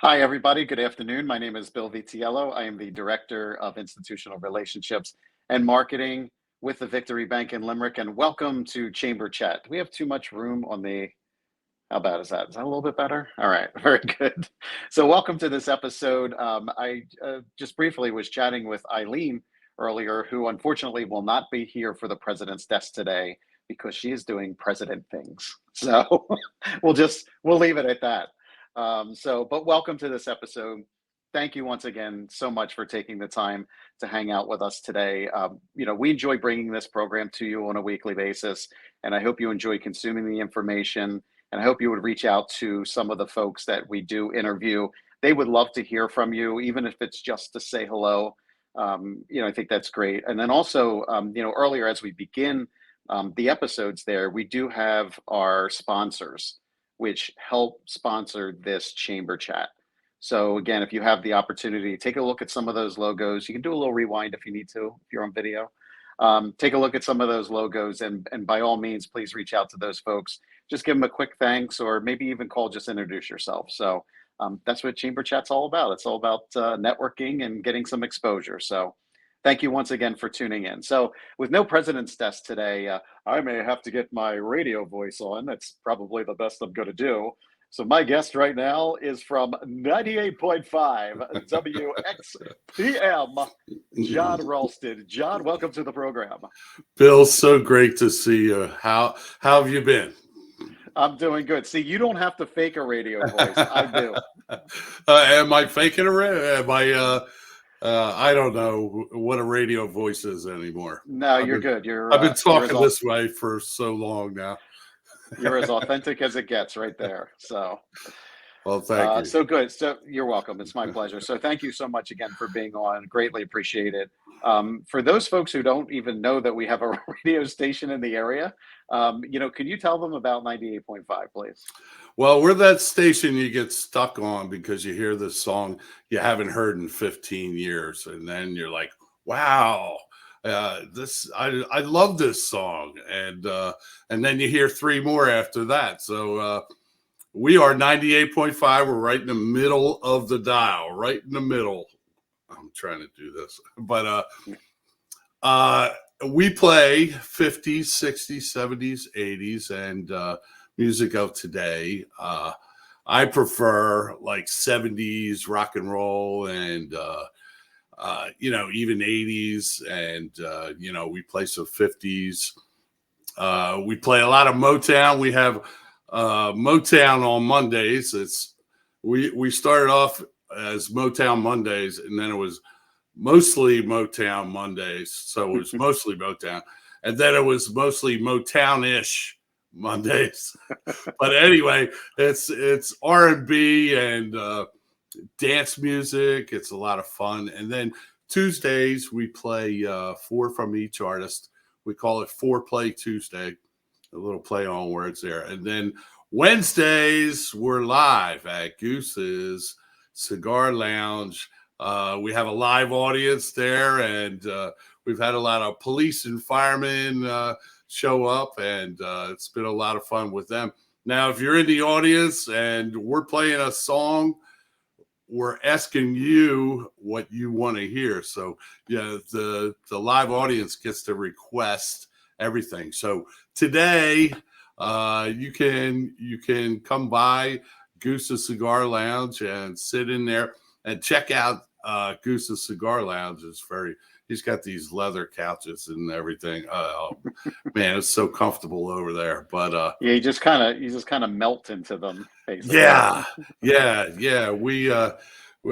Hi, everybody. Good afternoon. My name is Bill Vitiello. I am the Director of Institutional Relationships and Marketing with the Victory Bank in Limerick, and welcome to Chamber Chat. Do we have too much room on the, how bad is that? Is that a little bit better? All right, very good. So welcome to this episode. I just briefly was chatting with Eileen earlier, who unfortunately will not be here for the President's Desk today because she is doing president things. So we'll leave it at that. But welcome to this episode. Thank you once again so much for taking the time to hang out with us today. We enjoy bringing this program to you on a weekly basis, and I hope you enjoy consuming the information. And I hope you would reach out to some of the folks that we do interview. They would love to hear from you, even if it's just to say hello. I think that's great. And then also, earlier as we begin the episodes there, we do have our sponsors, which help sponsor this Chamber Chat. So again, if you have the opportunity, take a look at some of those logos. You can do a little rewind if you need to, if you're on video. Take a look at some of those logos, and by all means, please reach out to those folks. Just give them a quick thanks, or maybe even call, just introduce yourself. So that's what Chamber Chat's all about. It's all about networking and getting some exposure. So thank you once again for tuning in. So with no President's Desk today, I may have to get my radio voice on. That's probably the best I'm going to do. So my guest right now is from 98.5 WXPM, John Ralston. John, welcome to the program. Bill, so great to see you. How have you been? I'm doing good. See, you don't have to fake a radio voice. I do. Am I faking a radio? I don't know what a radio voice is anymore. No, you're good. I've been talking this way for so long now. You're as authentic as it gets right there. So, well, thank you. So good. So you're welcome. It's my pleasure. So thank you so much again for being on. Greatly appreciate it. For those folks who don't even know that we have a radio station in the area, can you tell them about 98.5, please? Well, we're that station you get stuck on because you hear this song you haven't heard in 15 years. And then you're like, wow. I love this song, and then you hear three more after that. So we are 98.5. We're right in the middle of the dial, right in the middle. I'm trying to do this, but we play 50s, 60s, 70s, 80s, and music of today. I prefer like 70s rock and roll and even 80s, and we play some 50s. We play a lot of Motown. We have Motown on Mondays. We started off as Motown Mondays, and then it was mostly Motown Mondays. So it was mostly Motown, and then it was mostly Motown-ish Mondays. But anyway, it's R&B and dance music. It's a lot of fun. And then Tuesdays we play four from each artist. We call it Foreplay Tuesday, a little play on words there. And then Wednesdays we're live at Goose's Cigar Lounge. We have a live audience there, and we've had a lot of police and firemen show up, and it's been a lot of fun with them. Now, if you're in the audience and we're playing a song, we're asking you what you want to hear. So the live audience gets to request everything. So today you can come by Goose's Cigar Lounge and sit in there and check out Goose's Cigar Lounge. He's got these leather couches and everything. Man, it's so comfortable over there. But you just kind of melt into them, basically. Yeah.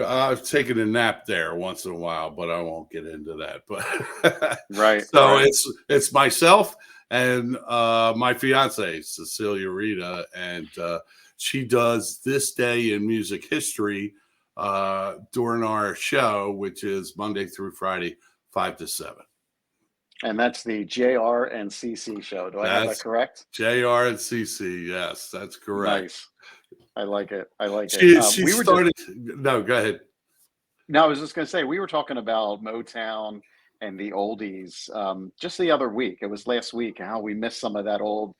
I've taken a nap there once in a while, but I won't get into that. But right. So right. it's myself and my fiance Cecilia Rita, and she does This Day in Music History during our show, which is Monday through Friday, 5 to 7. And that's the JR&CC show. Do I have that correct? JR&CC. Yes, that's correct. Nice. I like it. No, go ahead. No, I was just going to say, we were talking about Motown and the oldies just the other week. It was last week, how we missed some of that old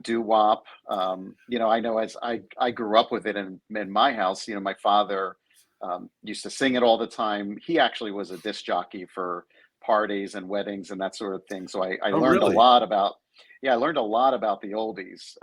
doo wop. I know as I grew up with it in my house. My father used to sing it all the time. He actually was a disc jockey for parties and weddings and that sort of thing. So I Oh, learned a really? lot about, yeah, I learned a lot about the oldies,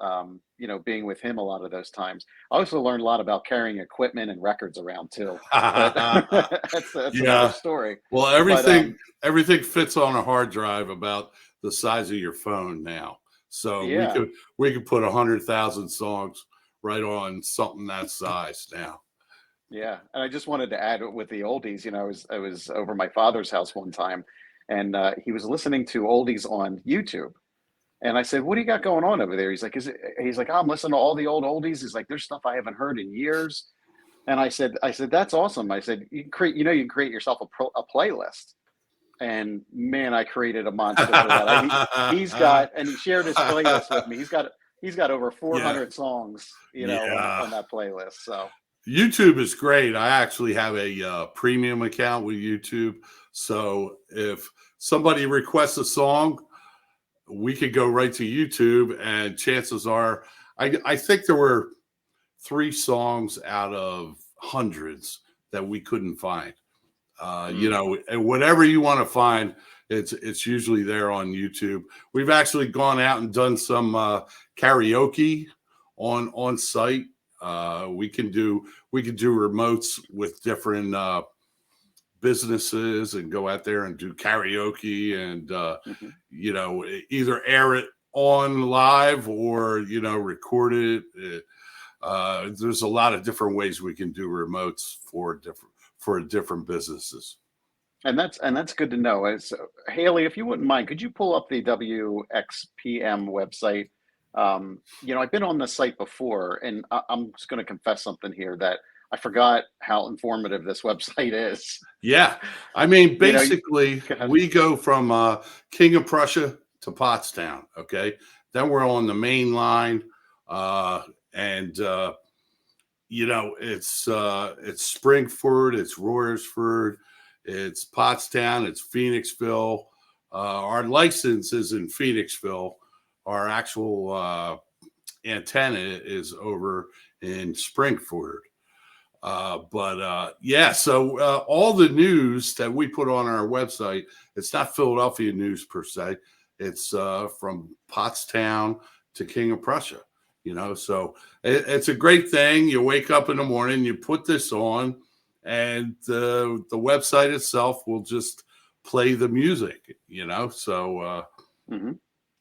being with him a lot of those times. I also learned a lot about carrying equipment and records around too, but that's another Yeah. story. Well, But everything fits on a hard drive about the size of your phone now. So yeah, we could put 100,000 songs right on something that size now. yeah, and I just wanted to add with the oldies. I was over my father's house one time, and he was listening to oldies on YouTube. And I said, "What do you got going on over there?" He's like, He's like, "Oh, I'm listening to all the old oldies." He's like, "There's stuff I haven't heard in years." And I said, "That's awesome." I said, you can create yourself a playlist." And man, I created a monster for that. And he shared his playlist with me. He's got over Yeah, 400 songs, yeah. on that playlist. So YouTube is great. I actually have a premium account with YouTube. So if somebody requests a song, we could go right to YouTube, and chances are, I think there were 3 songs out of hundreds that we couldn't find. mm, And whatever you want to find, it's usually there on YouTube. We've actually gone out and done some karaoke on site. We can do remotes with different businesses and go out there and do karaoke and mhm. either air it on live or record it. There's a lot of different ways we can do remotes for different businesses. And that's good to know. Haley, if you wouldn't mind, could you pull up the WXPM website? I've been on the site before, and I'm just going to confess something here that I forgot how informative this website is. Yeah, I mean, You know, you, basically, go ahead. we go from King of Prussia to Pottstown. Okay, then we're on the main line, and it's Springford, it's Royersford, it's Pottstown, it's Phoenixville. Our license is in Phoenixville. Our actual antenna is over in Springford. But yeah, so all the news that we put on our website, it's not Philadelphia news per se. It's from Pottstown to King of Prussia. So it's a great thing. You wake up in the morning, you put this on, and the website itself will just play the music. So Hmm.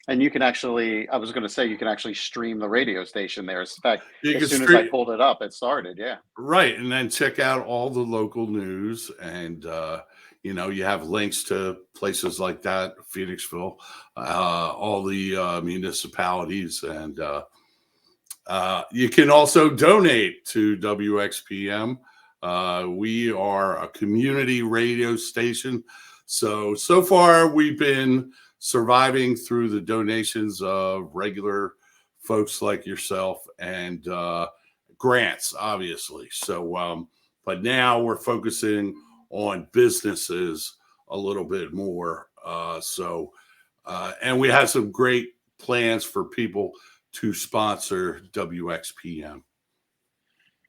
And you can actually, I was going to say, you can actually stream the radio station there. In fact, you as can soon as I stream. pulled it up, it started. Yeah. Right, and then check out all the local news, and you have links to places like that, Phoenixville, all the municipalities, and you can also donate to WXPM. We are a community radio station, so far we've been surviving through the donations of regular folks like yourself and grants, obviously. So, but now we're focusing on businesses a little bit more. And we have some great plans for people to sponsor WXPM.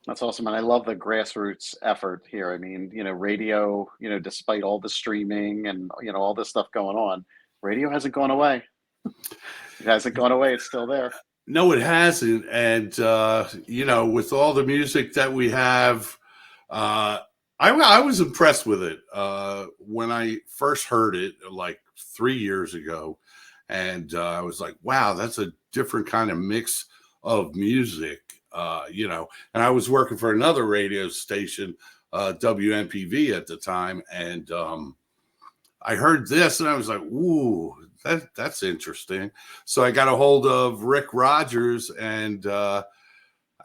That's awesome. And I love the grassroots effort here. I mean, radio, despite all the streaming and, all this stuff going on, radio hasn't gone away. It hasn't gone away. It's still there. No, it hasn't. And, with all the music that we have, I was impressed with it when I first heard it like 3 years ago. And I was like, wow, that's a different kind of mix of music, And I was working for another radio station, WNPV at the time. And I heard this and I was like, ooh, that's interesting. So I got a hold of Rick Rogers and I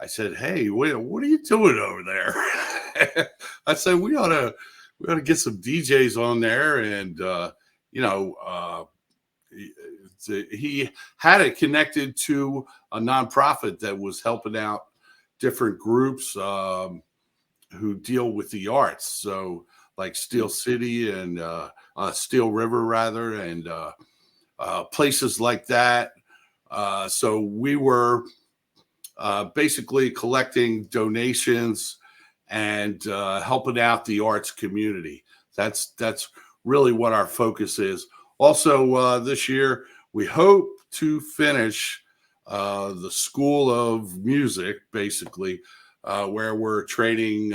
said, hey, what are you doing over there? I said, we ought to get some DJs on there. And, he had it connected to a nonprofit that was helping out different groups who deal with the arts. So like Steel City and Steel River, rather, and places like that. So we were basically collecting donations and helping out the arts community. That's really what our focus is. Also, this year we hope to finish the School of Music, basically, where we're training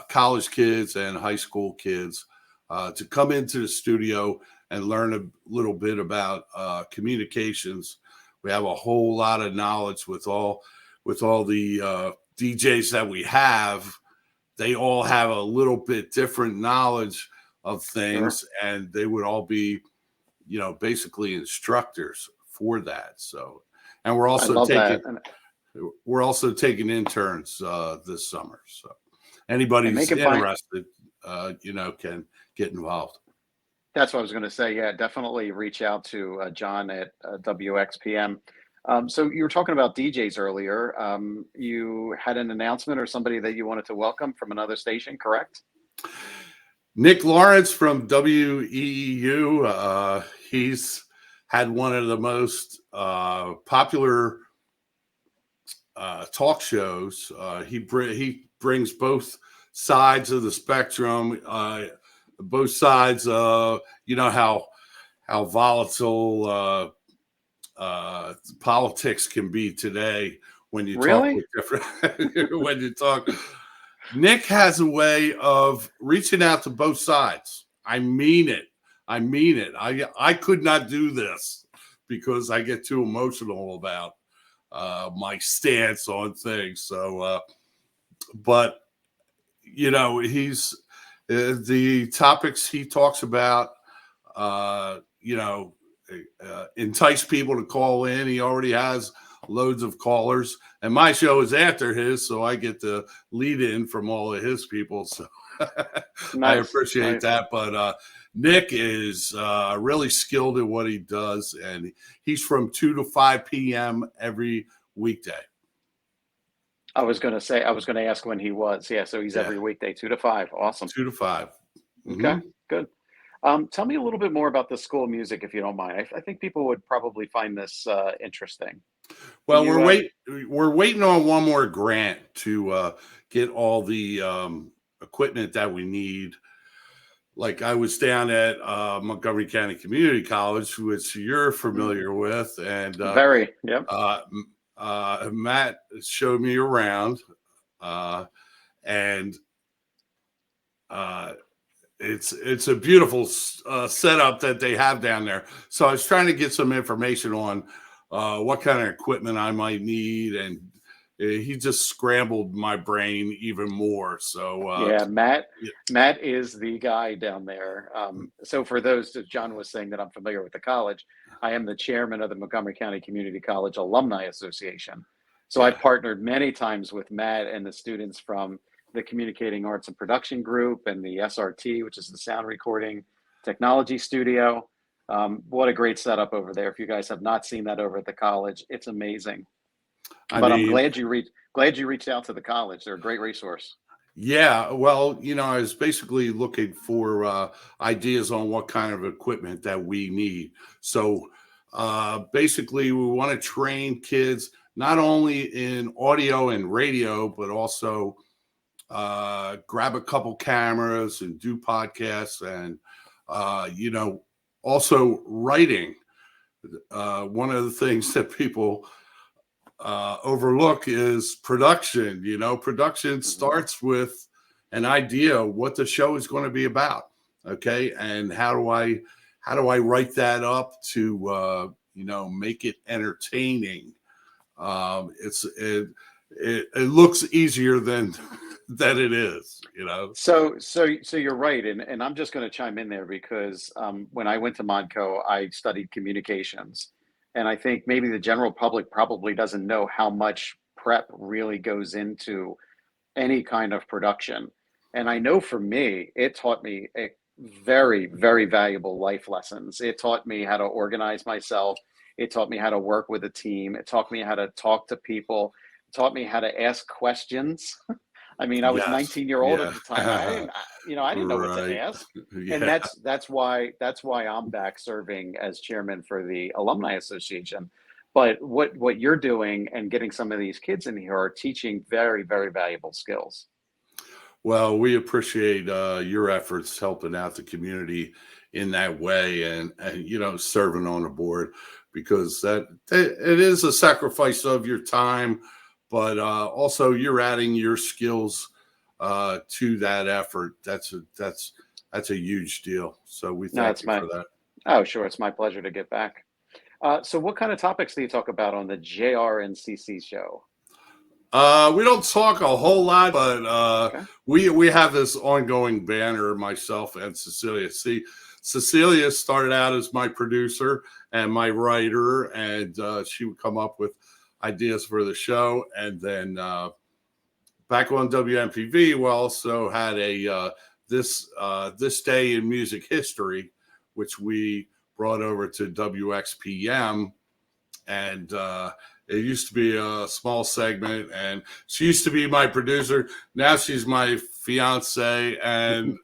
college kids and high school kids to come into the studio and learn a little bit about communications. We have a whole lot of knowledge with all the DJs that we have. They all have a little bit different knowledge of things, and they would all be, basically instructors for that. So, and we're also taking interns this summer. So anybody's interested, can get involved. That's what I was going to say. Yeah, definitely reach out to John at WXPM. So you were talking about DJs earlier. You had an announcement or somebody that you wanted to welcome from another station, correct? Nick Lawrence from WEEU. He's had one of the most popular talk shows. He brings both sides of the spectrum, both sides. How volatile politics can be today when you talk with different. When you talk, Nick has a way of reaching out to both sides. I mean it. I could not do this because I get too emotional about my stance on things. So, but he's the topics he talks about. Entice people to call in. He already has loads of callers, and my show is after his, so I get the lead in from all of his people. So I appreciate that. But Nick is really skilled at what he does, and he's from 2 to 5 p.m. every weekday. I was going to ask when he was. Yeah, so he's every weekday, 2 to 5. Awesome. 2 to 5. Mm-hmm. Okay, good. Tell me a little bit more about the School of Music, if you don't mind. I think people would probably find this interesting. Well, we're waiting on one more grant to get all the equipment that we need. Like I was down at Montgomery County Community College, which you're familiar with, and Matt showed me around, and it's a beautiful setup that they have down there. So I was trying to get some information on what kind of equipment I might need, and he just scrambled my brain even more. So Matt is the guy down there. So for those, as John was saying, that I'm familiar with the college, I am the chairman of the Montgomery County Community College Alumni Association. So I've partnered many times with Matt and the students from the Communicating Arts and Production Group and the SRT, which is the Sound Recording Technology Studio. What a great setup over there. If you guys have not seen that over at the college, it's amazing. I'm glad you reached out to the college. They're a great resource. Yeah, well, I was basically looking for ideas on what kind of equipment that we need. So basically, we want to train kids not only in audio and radio, but also grab a couple cameras and do podcasts and, also writing. One of the things that people overlook is production. Production starts with an idea of what the show is going to be about. Okay. And how do I write that up to, make it entertaining? It looks easier than it is, So you're right. And I'm just going to chime in there because when I went to Modco, I studied communications. And I think maybe the general public probably doesn't know how much prep really goes into any kind of production. And I know for me, it taught me very, very valuable life lessons. It taught me how to organize myself. It taught me how to work with a team. It taught me how to talk to people. It taught me how to ask questions. I mean, I was Yes. 19-year-old at Yeah. the time. I didn't know what to Right. ask. And Yeah. that's why I'm back serving as chairman for the Alumni Association. But what you're doing and getting some of these kids in here are teaching very, very valuable skills. Well, we appreciate your efforts helping out the community in that way, and serving on the board, because that it is a sacrifice of your time, but also you're adding your skills to that effort. That's a huge deal. So we No, thank it's you my for that. oh, sure, it's my pleasure to get back. So what kind of topics do you talk about on the JR&CC show? We don't talk a whole lot, but Okay. we have this ongoing banner, myself and Cecilia. See, Cecilia started out as my producer and my writer, and she would come up with ideas for the show. And then back on WMPV, we also had a this day in music history, which we brought over to WXPM, and it used to be a small segment, and she used to be my producer. Now she's my fiance and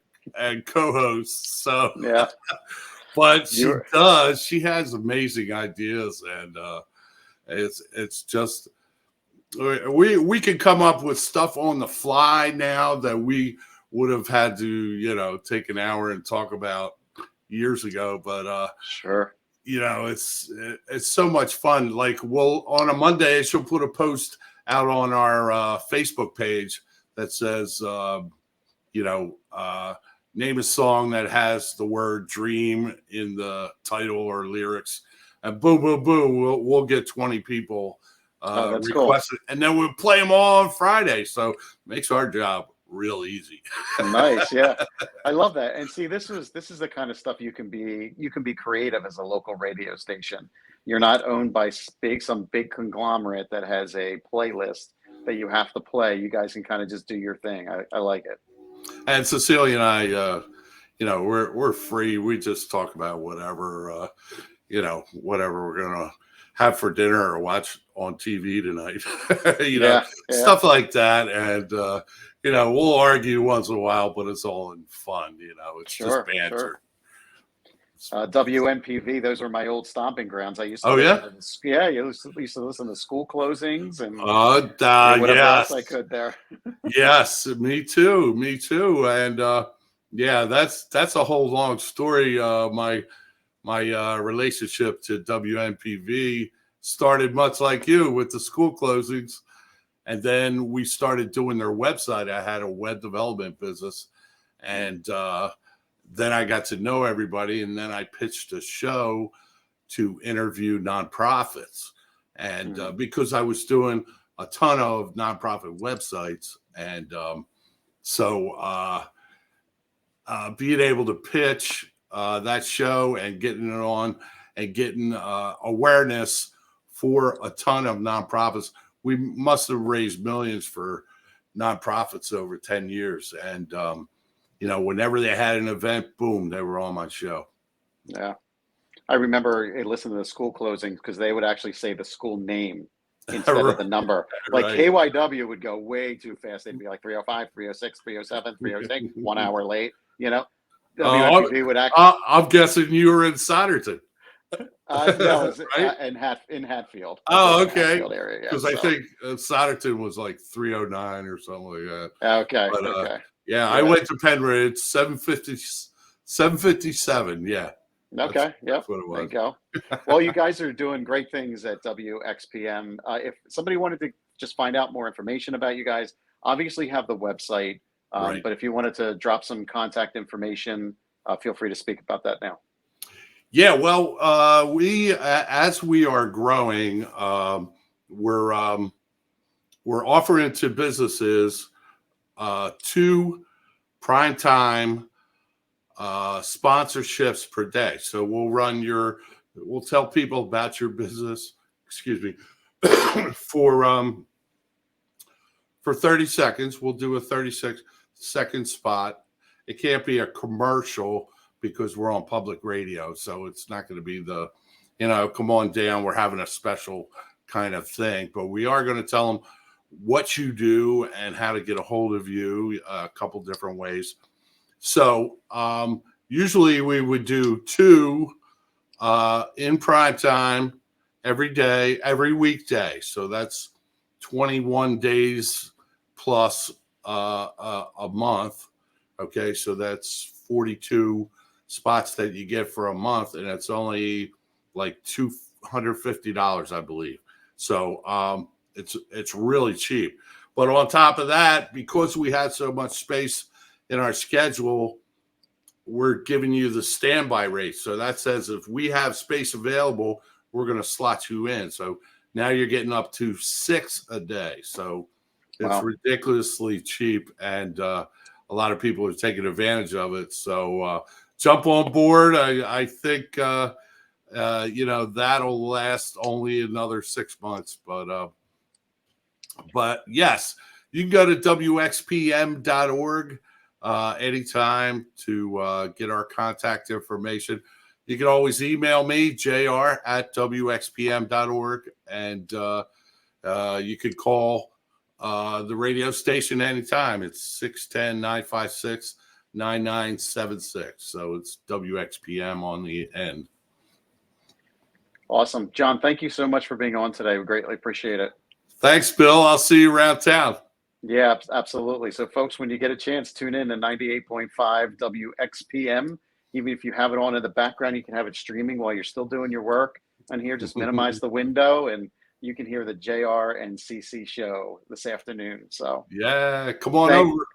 co-host. So, Yeah. but You're she has amazing ideas, and it's just we can come up with stuff on the fly now that we would have had to take an hour and talk about years ago. But sure. it's so much fun. Like, well, on a Monday, she'll put a post out on our Facebook page that says, name a song that has the word dream in the title or lyrics, and boom, boom, boom, we'll get 20 people Oh, that's cool. requested, and then we'll play them all on Friday. So it makes our job real easy. Nice, yeah. I love that. And see, this is the kind of stuff you can be creative as a local radio station. You're not owned by some big conglomerate that has a playlist that you have to play. You guys can kind of just do your thing. I like it. And Cecilia and I, we're free. We just talk about whatever, whatever we're gonna have for dinner or watch on TV tonight. Yeah, yeah, Stuff like that. And we'll argue once in a while, but it's all in fun. It's just sure, sure. banter. WNPV, those are my old stomping grounds. I used to Oh listen yeah. to yeah, used to listen to school closings and whatever else I Yes. could there. Yes, me too. Me too. And yeah, that's a whole long story. My relationship to WNPV started much like you with the school closings. And then we started doing their website. I had a web development business. And then I got to know everybody. And then I pitched a show to interview nonprofits. And Mhm. because I was doing a ton of nonprofit websites. And so being able to pitch that show and getting it on and getting awareness for a ton of nonprofits. We must have raised millions for nonprofits over 10 years. And, whenever they had an event, boom, they were on my show. Yeah. I remember listening to the school closings because they would actually say the school name instead of Right. the number. Like Right. KYW would go way too fast. They'd be like 305, 306, 307, 306, 1 hour late. Oh, WMPV would act. I'm guessing you were in Soderton. No, it's Right? in Hatfield. I grew Oh, up in the okay. Hatfield area. Yeah. Because I So think Soderton was like 309 or something like that. okay, But okay, yeah, I yeah, went to Penridge, 757. Yeah, okay, that's yep. what it There you was. go. Well, you guys are doing great things at WXPM. If somebody wanted to just find out more information about you guys, obviously have the website. Right. But if you wanted to drop some contact information, feel free to speak about that now. Yeah, well, as we are growing, we're offering to businesses 2 prime time sponsorships per day. So we'll tell people about your business, excuse me, for 30 seconds. We'll do a 36-second spot. It can't be a commercial because we're on public radio. So it's not going to be come on down, we're having a special kind of thing. But we are going to tell them what you do and how to get a hold of you a couple different ways. So usually we would do 2 in prime time every day, every weekday. So that's 21 days plus a month. Okay, so that's 42 spots that you get for a month, and it's only like $250, I believe. So it's really cheap. But on top of that, because we had so much space in our schedule, we're giving you the standby rate. So that says if we have space available, we're going to slot you in. So now you're getting up to 6 a day. So it's ridiculously cheap, and a lot of people are taking advantage of it. So jump on board. I think that'll last only another 6 months. But yes, you can go to WXPM.org anytime to get our contact information. You can always email me, jr@WXPM.org, and you could call the radio station anytime. It's 610-956-9976. So it's WXPM on the end. Awesome. John, thank you so much for being on today. We greatly appreciate it. Thanks, Bill. I'll see you around town. Yeah, absolutely. So folks, when you get a chance, tune in to 98.5 WXPM. Even if you have it on in the background, you can have it streaming while you're still doing your work. And here, just minimize the window and you can hear the JR&CC show this afternoon. So yeah, come on over.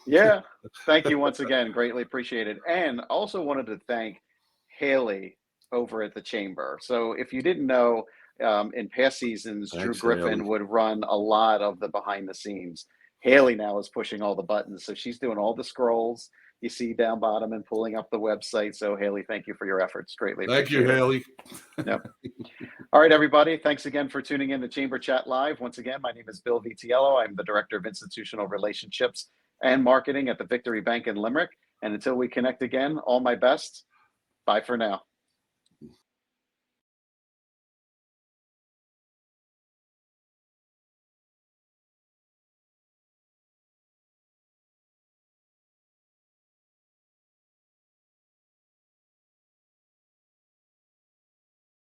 Yeah, thank you once again. Greatly appreciate it. And also wanted to thank Haley over at the Chamber. So if you didn't know, in past seasons, Drew Griffin would run a lot of the behind the scenes. Haley now is pushing all the buttons. So she's doing all the scrolls you see down bottom and pulling up the website. So Haley, thank you for your efforts. Greatly appreciate it. Thank you, Haley. Yep. All right, everybody. Thanks again for tuning in to Chamber Chat Live. Once again, my name is Bill Vitiello. I'm the Director of Institutional Relationships and Marketing at the Victory Bank in Limerick. And until we connect again, all my best. Bye for now.